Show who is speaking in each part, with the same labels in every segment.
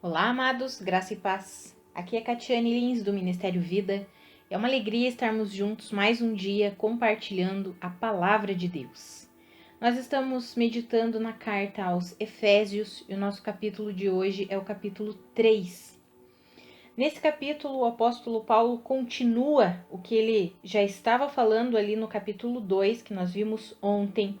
Speaker 1: Olá, amados, graça e paz. Aqui é Catiane Lins, do Ministério Vida. É uma alegria estarmos juntos mais um dia compartilhando a palavra de Deus. Nós estamos meditando na carta aos Efésios e o nosso capítulo de hoje é o capítulo 3. Nesse capítulo, o apóstolo Paulo continua o que ele já estava falando ali no capítulo 2, que nós vimos ontem,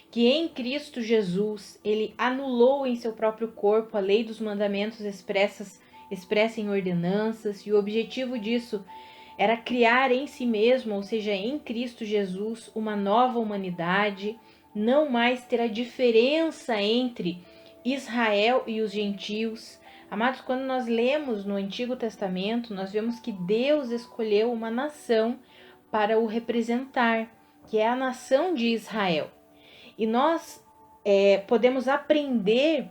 Speaker 1: que em Cristo Jesus ele anulou em seu próprio corpo a lei dos mandamentos expressa em ordenanças, e o objetivo disso era criar em si mesmo, ou seja, em Cristo Jesus, uma nova humanidade, não mais ter a diferença entre Israel e os gentios. Amados, quando nós lemos no Antigo Testamento, nós vemos que Deus escolheu uma nação para o representar, que é a nação de Israel. E nós podemos aprender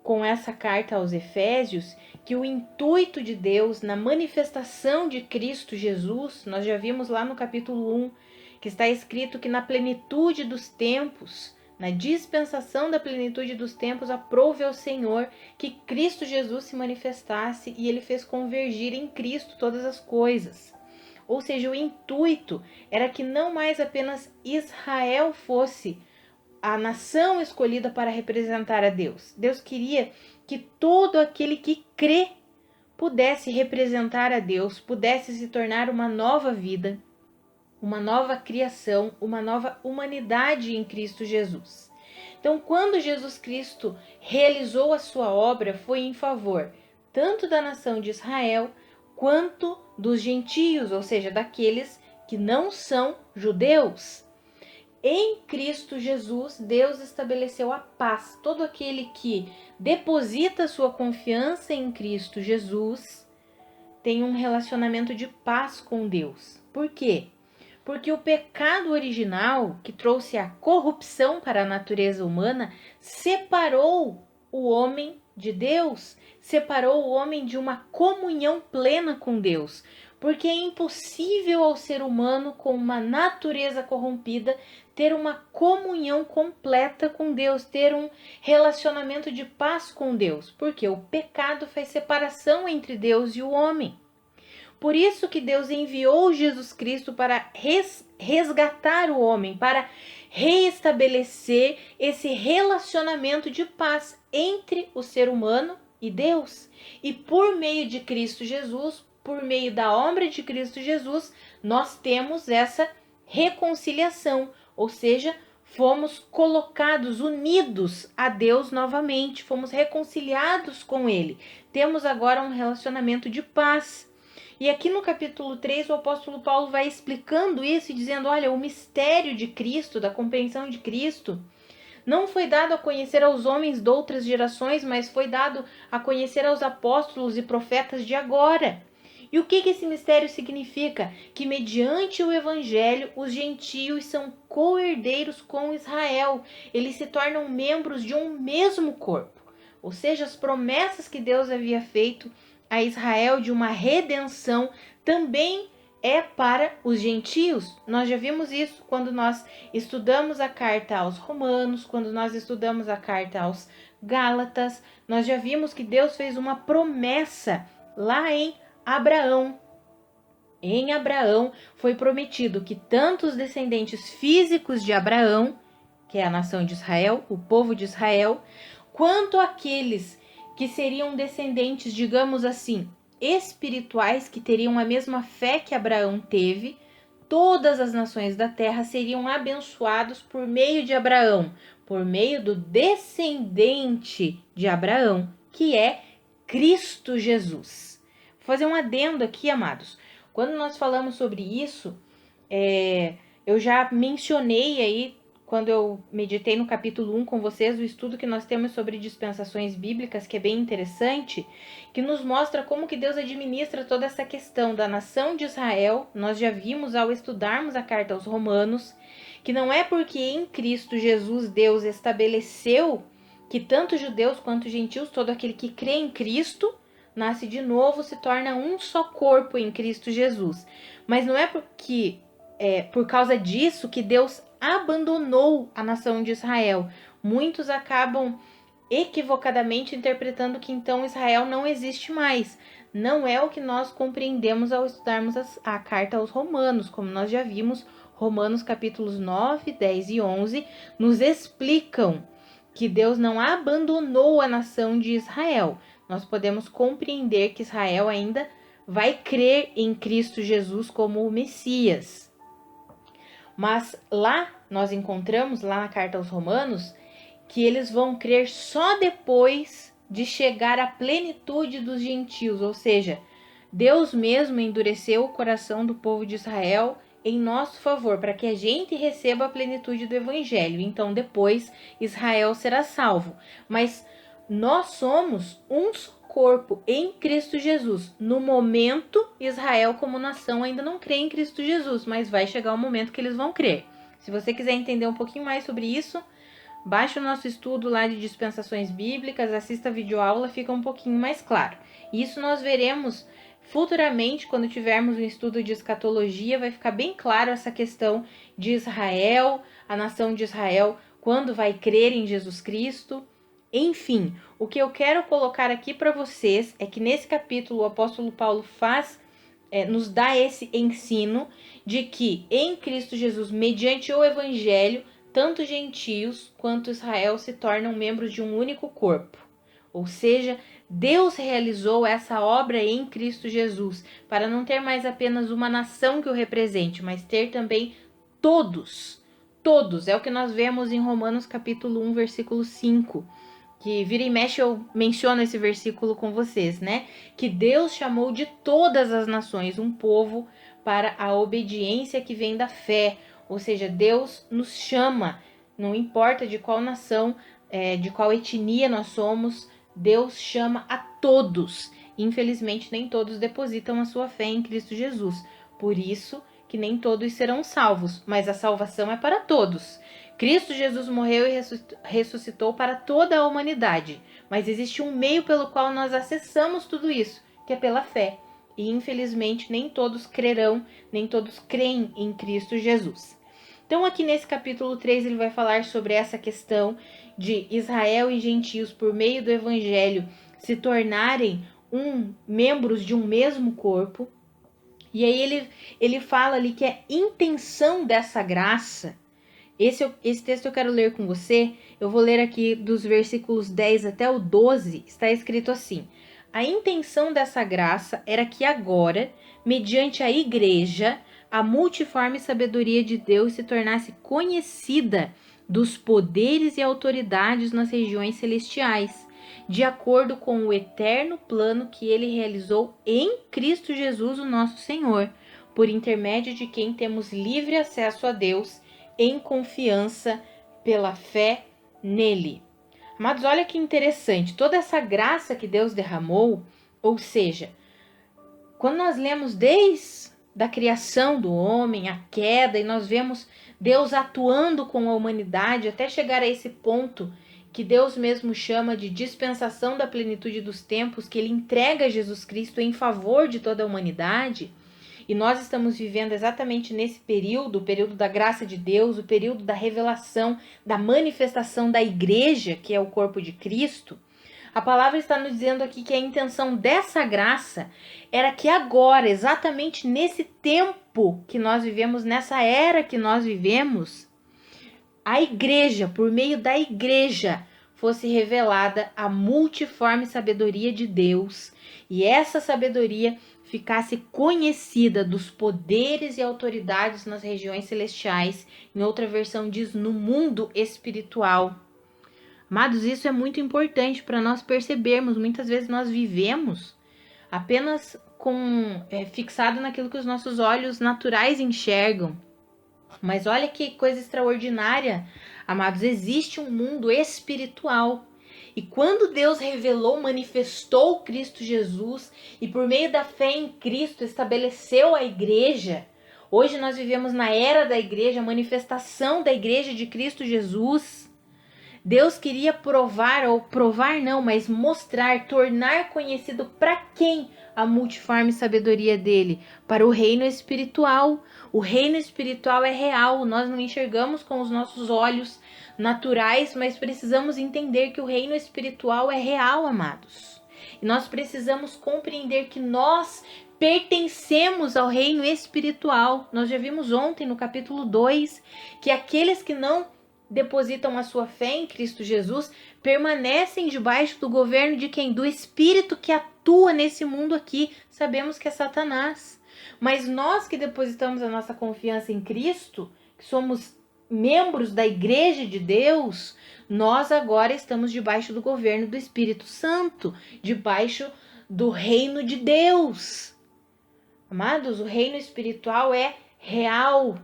Speaker 1: com essa carta aos Efésios que o intuito de Deus na manifestação de Cristo Jesus, nós já vimos lá no capítulo 1, que está escrito que na plenitude dos tempos, na dispensação da plenitude dos tempos, aprouve ao Senhor que Cristo Jesus se manifestasse, e ele fez convergir em Cristo todas as coisas. Ou seja, o intuito era que não mais apenas Israel fosse a nação escolhida para representar a Deus. Deus queria que todo aquele que crê pudesse representar a Deus, pudesse se tornar uma nova vida, uma nova criação, uma nova humanidade em Cristo Jesus. Então, quando Jesus Cristo realizou a sua obra, foi em favor tanto da nação de Israel quanto dos gentios, ou seja, daqueles que não são judeus. Em Cristo Jesus, Deus estabeleceu a paz. Todo aquele que deposita sua confiança em Cristo Jesus tem um relacionamento de paz com Deus. Por quê? Porque o pecado original, que trouxe a corrupção para a natureza humana, separou o homem de Deus, separou o homem de uma comunhão plena com Deus. Porque é impossível ao ser humano com uma natureza corrompida ter uma comunhão completa com Deus, ter um relacionamento de paz com Deus, porque o pecado faz separação entre Deus e o homem. Por isso que Deus enviou Jesus Cristo para resgatar o homem, para reestabelecer esse relacionamento de paz entre o ser humano e Deus. E por meio de Cristo Jesus, por meio da obra de Cristo Jesus, nós temos essa reconciliação, ou seja, fomos colocados, unidos a Deus novamente, fomos reconciliados com Ele. Temos agora um relacionamento de paz. E aqui no capítulo 3, o apóstolo Paulo vai explicando isso e dizendo, olha, o mistério de Cristo, da compreensão de Cristo, não foi dado a conhecer aos homens de outras gerações, mas foi dado a conhecer aos apóstolos e profetas de agora. E o que esse mistério significa? Que mediante o evangelho, os gentios são co-herdeiros com Israel. Eles se tornam membros de um mesmo corpo. Ou seja, as promessas que Deus havia feito a Israel de uma redenção também é para os gentios. Nós já vimos isso quando nós estudamos a carta aos Romanos, quando nós estudamos a carta aos Gálatas. Nós já vimos que Deus fez uma promessa lá em Abraão. Em Abraão foi prometido que tanto os descendentes físicos de Abraão, que é a nação de Israel, o povo de Israel, quanto aqueles que seriam descendentes, digamos assim, espirituais, que teriam a mesma fé que Abraão teve, todas as nações da terra seriam abençoados por meio de Abraão, por meio do descendente de Abraão, que é Cristo Jesus. Vou fazer um adendo aqui, amados. Quando nós falamos sobre isso, eu já mencionei aí, quando eu meditei no capítulo 1 com vocês, o estudo que nós temos sobre dispensações bíblicas, que é bem interessante, que nos mostra como que Deus administra toda essa questão da nação de Israel. Nós já vimos ao estudarmos a carta aos Romanos, que não é porque em Cristo Jesus Deus estabeleceu que tanto judeus quanto gentios, todo aquele que crê em Cristo, nasce de novo, se torna um só corpo em Cristo Jesus. Mas não é porque por causa disso que Deus abandonou a nação de Israel. Muitos acabam equivocadamente interpretando que então Israel não existe mais. Não é o que nós compreendemos ao estudarmos a carta aos Romanos, como nós já vimos. Romanos capítulos 9, 10 e 11 nos explicam que Deus não abandonou a nação de Israel. Nós podemos compreender que Israel ainda vai crer em Cristo Jesus como o Messias. Mas lá nós encontramos, lá na carta aos Romanos, que eles vão crer só depois de chegar à plenitude dos gentios, ou seja, Deus mesmo endureceu o coração do povo de Israel em nosso favor, para que a gente receba a plenitude do evangelho. Então depois Israel será salvo. Mas nós somos um só corpo em Cristo Jesus. No momento, Israel como nação ainda não crê em Cristo Jesus, mas vai chegar o momento que eles vão crer. Se você quiser entender um pouquinho mais sobre isso, baixe o nosso estudo lá de dispensações bíblicas, assista a videoaula, fica um pouquinho mais claro. Isso nós veremos futuramente, quando tivermos um estudo de escatologia, vai ficar bem claro essa questão de Israel, a nação de Israel, quando vai crer em Jesus Cristo. Enfim, o que eu quero colocar aqui para vocês é que nesse capítulo o apóstolo Paulo nos dá esse ensino de que em Cristo Jesus, mediante o evangelho, tanto gentios quanto Israel se tornam membros de um único corpo. Ou seja, Deus realizou essa obra em Cristo Jesus, para não ter mais apenas uma nação que o represente, mas ter também todos. Todos, é o que nós vemos em Romanos capítulo 1, versículo 5. Que vira e mexe eu menciono esse versículo com vocês, né? Que Deus chamou de todas as nações um povo para a obediência que vem da fé. Ou seja, Deus nos chama, não importa de qual nação, de qual etnia nós somos, Deus chama a todos. Infelizmente, nem todos depositam a sua fé em Cristo Jesus. Por isso que nem todos serão salvos, mas a salvação é para todos. Cristo Jesus morreu e ressuscitou para toda a humanidade, mas existe um meio pelo qual nós acessamos tudo isso, que é pela fé. E infelizmente nem todos crerão, nem todos creem em Cristo Jesus. Então aqui nesse capítulo 3 ele vai falar sobre essa questão de Israel e gentios por meio do evangelho se tornarem membros de um mesmo corpo. E aí ele fala ali que a intenção dessa graça. Esse texto eu quero ler com você. Eu vou ler aqui dos versículos 10 até o 12. Está escrito assim: a intenção dessa graça era que agora, mediante a igreja, a multiforme sabedoria de Deus se tornasse conhecida dos poderes e autoridades nas regiões celestiais, de acordo com o eterno plano que ele realizou em Cristo Jesus, o nosso Senhor, por intermédio de quem temos livre acesso a Deus em confiança pela fé nele. Amados, olha que interessante, toda essa graça que Deus derramou, ou seja, quando nós lemos desde a criação do homem, a queda, e nós vemos Deus atuando com a humanidade até chegar a esse ponto que Deus mesmo chama de dispensação da plenitude dos tempos, que ele entrega Jesus Cristo em favor de toda a humanidade. E nós estamos vivendo exatamente nesse período, o período da graça de Deus, o período da revelação, da manifestação da igreja, que é o corpo de Cristo. A palavra está nos dizendo aqui que a intenção dessa graça era que agora, exatamente nesse tempo que nós vivemos, nessa era que nós vivemos, a igreja, por meio da igreja, fosse revelada a multiforme sabedoria de Deus. E essa sabedoria ficasse conhecida dos poderes e autoridades nas regiões celestiais. Em outra versão diz, no mundo espiritual. Amados, isso é muito importante para nós percebermos. Muitas vezes nós vivemos apenas fixado naquilo que os nossos olhos naturais enxergam. Mas olha que coisa extraordinária, amados, existe um mundo espiritual. E quando Deus revelou, manifestou Cristo Jesus e por meio da fé em Cristo estabeleceu a igreja, hoje nós vivemos na era da igreja, a manifestação da igreja de Cristo Jesus. Deus queria provar, ou provar não, mas mostrar, tornar conhecido para quem a multiforme sabedoria dele? Para o reino espiritual. O reino espiritual é real, nós não enxergamos com os nossos olhos naturais, mas precisamos entender que o reino espiritual é real, amados. E nós precisamos compreender que nós pertencemos ao reino espiritual. Nós já vimos ontem no capítulo 2 que aqueles que não depositam a sua fé em Cristo Jesus permanecem debaixo do governo de quem? Do espírito que atua nesse mundo aqui. Sabemos que é Satanás. Mas nós que depositamos a nossa confiança em Cristo, que somos membros da igreja de Deus, nós agora estamos debaixo do governo do Espírito Santo, debaixo do reino de Deus. Amados, o reino espiritual é real.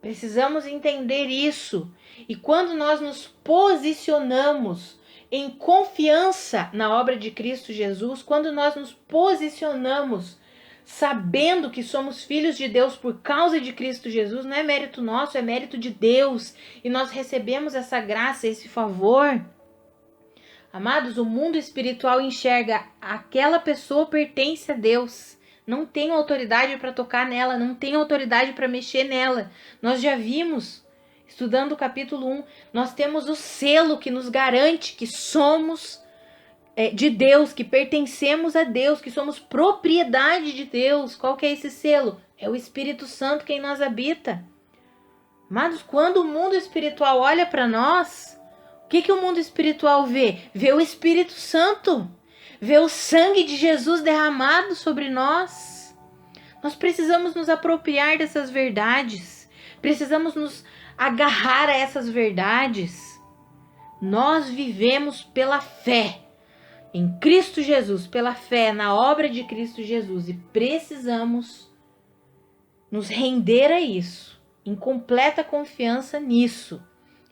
Speaker 1: Precisamos entender isso. E quando nós nos posicionamos em confiança na obra de Cristo Jesus, quando nós nos posicionamos sabendo que somos filhos de Deus por causa de Cristo Jesus, não é mérito nosso, é mérito de Deus. E nós recebemos essa graça, esse favor. Amados, o mundo espiritual enxerga aquela pessoa pertence a Deus. Não tem autoridade para tocar nela, não tem autoridade para mexer nela. Nós já vimos, estudando o capítulo 1, nós temos o selo que nos garante que somos de Deus, que pertencemos a Deus, que somos propriedade de Deus. Qual que é esse selo? É o Espírito Santo que em nós habita. Amados, quando o mundo espiritual olha para nós, o que o mundo espiritual vê? Vê o Espírito Santo. Vê o sangue de Jesus derramado sobre nós. Nós precisamos nos apropriar dessas verdades. Precisamos nos agarrar a essas verdades. Nós vivemos pela fé em Cristo Jesus, pela fé na obra de Cristo Jesus. E precisamos nos render a isso, em completa confiança nisso.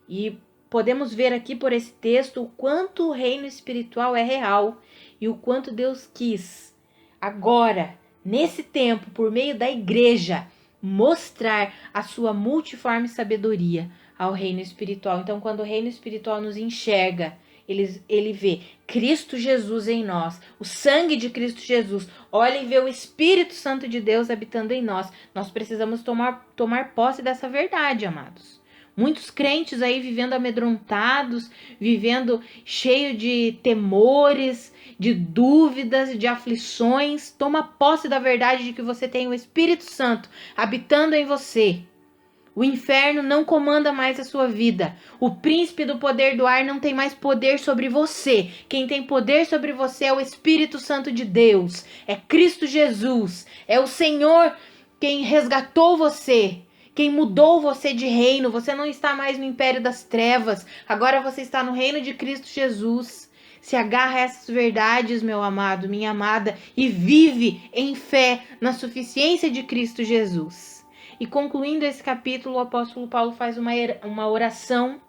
Speaker 1: E podemos ver aqui por esse texto o quanto o reino espiritual é real e o quanto Deus quis, agora, nesse tempo, por meio da igreja, mostrar a sua multiforme sabedoria ao reino espiritual. Então, quando o reino espiritual nos enxerga, ele vê Cristo Jesus em nós, o sangue de Cristo Jesus, olha e vê o Espírito Santo de Deus habitando em nós. Nós precisamos tomar posse dessa verdade, amados. Muitos crentes aí vivendo amedrontados, vivendo cheio de temores, de dúvidas, de aflições. Toma posse da verdade de que você tem o Espírito Santo habitando em você. O inferno não comanda mais a sua vida. O príncipe do poder do ar não tem mais poder sobre você. Quem tem poder sobre você é o Espírito Santo de Deus. É Cristo Jesus. É o Senhor quem resgatou você. Quem mudou você de reino. Você não está mais no império das trevas. Agora você está no reino de Cristo Jesus. Se agarra a essas verdades, meu amado, minha amada, e vive em fé na suficiência de Cristo Jesus. E concluindo esse capítulo, o apóstolo Paulo faz uma oração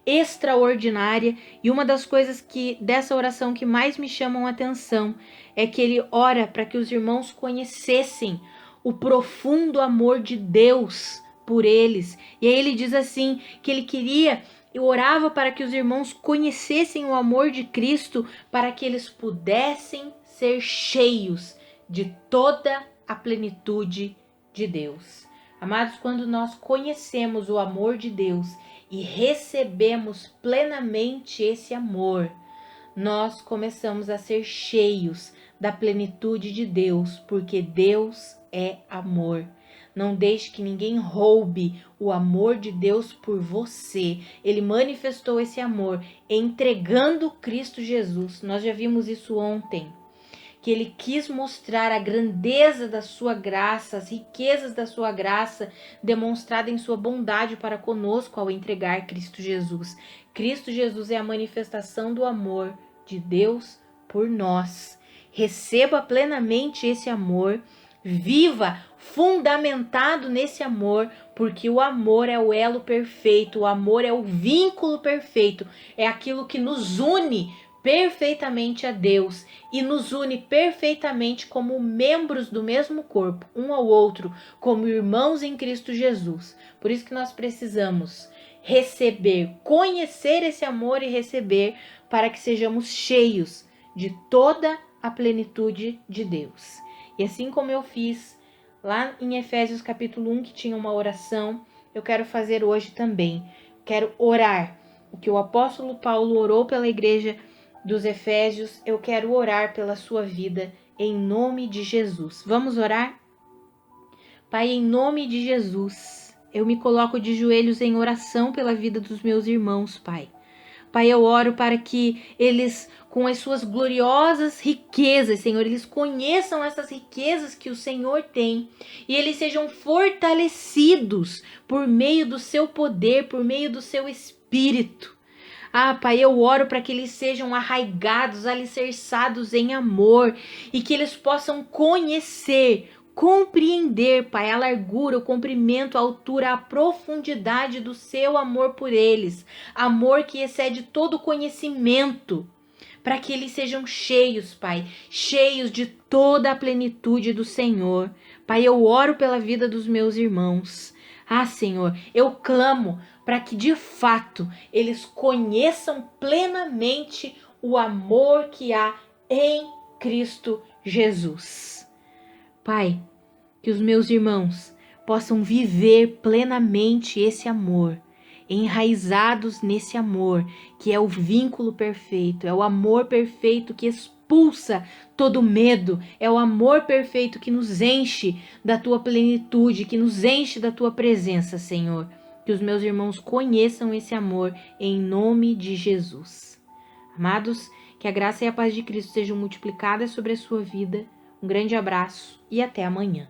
Speaker 1: extraordinária. E uma das coisas dessa oração que mais me chamam a atenção é que ele ora para que os irmãos conhecessem o profundo amor de Deus por eles. E aí ele diz assim, que ele orava para que os irmãos conhecessem o amor de Cristo, para que eles pudessem ser cheios de toda a plenitude de Deus. Amados, quando nós conhecemos o amor de Deus e recebemos plenamente esse amor, nós começamos a ser cheios da plenitude de Deus, porque Deus é amor. Não deixe que ninguém roube o amor de Deus por você. Ele manifestou esse amor entregando Cristo Jesus. Nós já vimos isso ontem, que ele quis mostrar a grandeza da sua graça, as riquezas da sua graça, demonstrada em sua bondade para conosco ao entregar Cristo Jesus. Cristo Jesus é a manifestação do amor de Deus por nós. Receba plenamente esse amor, viva fundamentado nesse amor, porque o amor é o elo perfeito, o amor é o vínculo perfeito, é aquilo que nos une perfeitamente a Deus e nos une perfeitamente como membros do mesmo corpo, um ao outro, como irmãos em Cristo Jesus. Por isso que nós precisamos receber, conhecer esse amor e receber, para que sejamos cheios de toda a plenitude de Deus. E assim como eu fiz lá em Efésios capítulo 1, que tinha uma oração, eu quero fazer hoje também. Quero orar o que o apóstolo Paulo orou pela igreja dos Efésios, eu quero orar pela sua vida em nome de Jesus. Vamos orar? Pai, em nome de Jesus, eu me coloco de joelhos em oração pela vida dos meus irmãos, Pai. Pai, eu oro para que eles, com as suas gloriosas riquezas, Senhor, eles conheçam essas riquezas que o Senhor tem e eles sejam fortalecidos por meio do seu poder, por meio do seu Espírito. Ah, Pai, eu oro para que eles sejam arraigados, alicerçados em amor e que eles possam conhecer, compreender, Pai, a largura, o comprimento, a altura, a profundidade do seu amor por eles. Amor que excede todo conhecimento. Para que eles sejam cheios, Pai, cheios de toda a plenitude do Senhor. Pai, eu oro pela vida dos meus irmãos. Ah, Senhor, eu clamo para que de fato eles conheçam plenamente o amor que há em Cristo Jesus. Pai, que os meus irmãos possam viver plenamente esse amor, enraizados nesse amor, que é o vínculo perfeito, é o amor perfeito que expulsa todo medo, é o amor perfeito que nos enche da tua plenitude, que nos enche da tua presença, Senhor. Que os meus irmãos conheçam esse amor em nome de Jesus. Amados, que a graça e a paz de Cristo sejam multiplicadas sobre a sua vida. Um grande abraço e até amanhã.